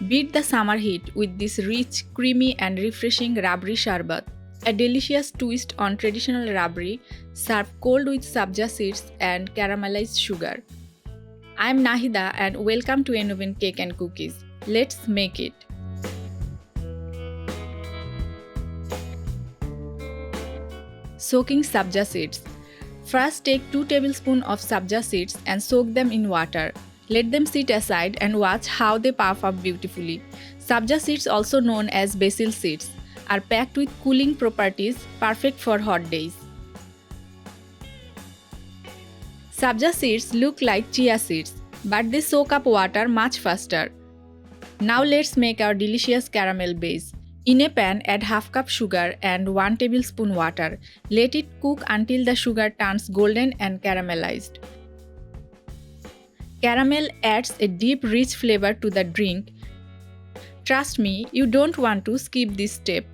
Beat the summer heat with this rich, creamy and refreshing Rabri Sharbat, a delicious twist on traditional Rabri served cold with Sabja seeds and caramelized sugar. I'm Nahida and welcome to Enoven Cake and Cookies. Let's make it. Soaking Sabja seeds. First, take 2 tablespoons of Sabja seeds and soak them in water. Let them sit aside and watch how they puff up beautifully. Sabja seeds, also known as basil seeds, are packed with cooling properties, perfect for hot days. Sabja seeds look like chia seeds, but they soak up water much faster. Now let's make our delicious caramel base. In a pan, add half cup sugar and 1 tablespoon water. Let it cook until the sugar turns golden and caramelized. Caramel adds a deep, rich flavor to the drink. Trust me, you don't want to skip this step.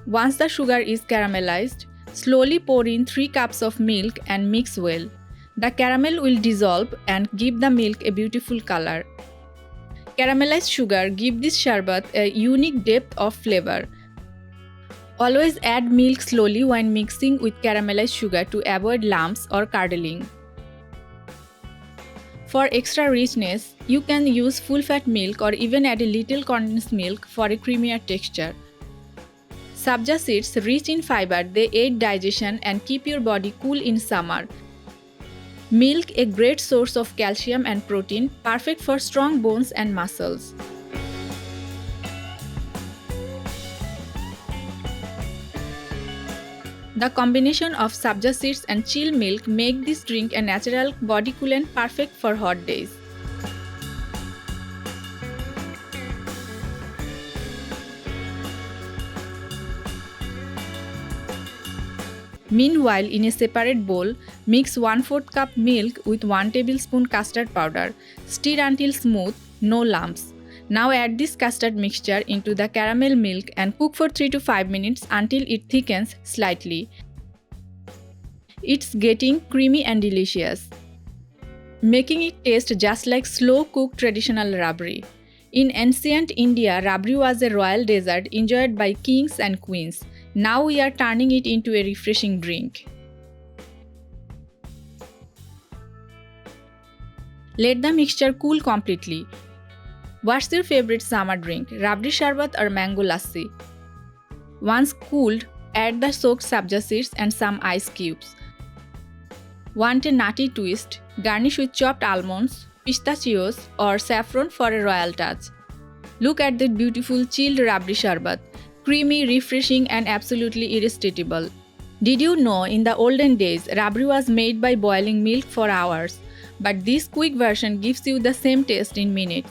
Once the sugar is caramelized, slowly pour in 3 cups of milk and mix well. The caramel will dissolve and give the milk a beautiful color. Caramelized sugar gives this sharbat a unique depth of flavor. Always add milk slowly when mixing with caramelized sugar to avoid lumps or curdling. For extra richness, you can use full-fat milk or even add a little condensed milk for a creamier texture. Sabja seeds, rich in fiber, they aid digestion and keep your body cool in summer. Milk, a great source of calcium and protein, perfect for strong bones and muscles. The combination of Sabja seeds and chilled milk make this drink a natural body coolant perfect for hot days. Meanwhile, in a separate bowl, mix 1/4 cup milk with 1 tablespoon custard powder. Stir until smooth, no lumps. Now add this custard mixture into the caramel milk and cook for 3 to 5 minutes until it thickens slightly. It's getting creamy and delicious, making it taste just like slow-cooked traditional rabri. In ancient India, rabri was a royal dessert enjoyed by kings and queens. Now we are turning it into a refreshing drink. Let the mixture cool completely. What's your favorite summer drink, Rabri Sharbat or mango lassi? Once cooled, add the soaked sabja seeds and some ice cubes. Want a nutty twist? Garnish with chopped almonds, pistachios or saffron for a royal touch. Look at that beautiful chilled Rabri Sharbat. Creamy, refreshing and absolutely irresistible. Did you know in the olden days, Rabri was made by boiling milk for hours, but this quick version gives you the same taste in minutes.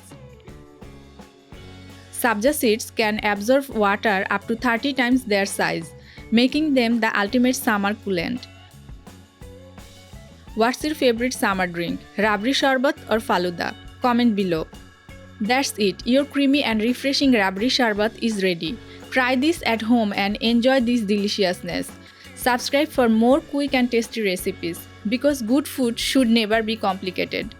Sabja seeds can absorb water up to 30 times their size, making them the ultimate summer coolant. What's your favorite summer drink, Rabri Sharbat or Faluda? Comment below. That's it, your creamy and refreshing Rabri Sharbat is ready. Try this at home and enjoy this deliciousness. Subscribe for more quick and tasty recipes because good food should never be complicated.